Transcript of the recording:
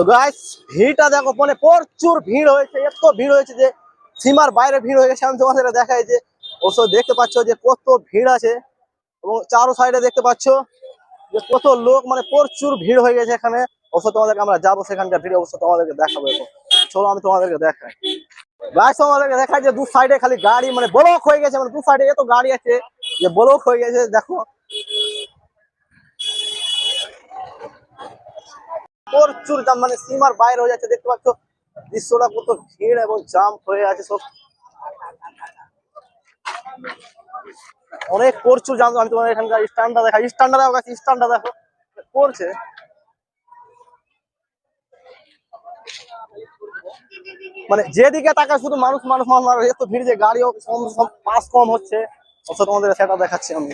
তো গাইস ভিড়টা দেখো, মানে প্রচুর ভিড় হয়েছে, এত ভিড় হয়েছে যে সীমার বাইরে ভিড় হয়ে গেছে। আমি তোমাদের দেখাই যে ওসব দেখতে পাচ্ছ যে কত ভিড় আছে, এবং চারো সাইডে দেখতে পাচ্ছ যে কত লোক, মানে প্রচুর ভিড় হয়ে গেছে এখানে। অবশ্য তোমাদেরকে আমরা যাবো সেখানকার ভিড়, অবশ্য তোমাদেরকে দেখাবো। এখন চলো আমি তোমাদেরকে দেখাই। গাইস তোমাদেরকে দেখাই যে দু সাইডে খালি গাড়ি, মানে ব্লক হয়ে গেছে, মানে দু সাইডে এত গাড়ি আছে যে ব্লক হয়ে গেছে। দেখো প্রচুর জাম, মানে সীমার বাইরে হয়ে যাচ্ছে। দেখতে পাচ্ছ দৃশ্যটা কত ভিড় এবং জাম হয়ে আছে সব, অনেক প্রচুর জাম। আমি তোমার এখানকার স্ট্যান্ডটা দেখা, স্ট্যান্ডটা দেখো, স্ট্যান্ডটা দেখো করছে, মানে যেদিকে তাকায় শুধু মানুষ মানুষ মানুষ মানুষ। এত ভিড় যে গাড়িও কম, পাস কম হচ্ছে। অবশ্য তোমাদের সেটা দেখাচ্ছি আমি।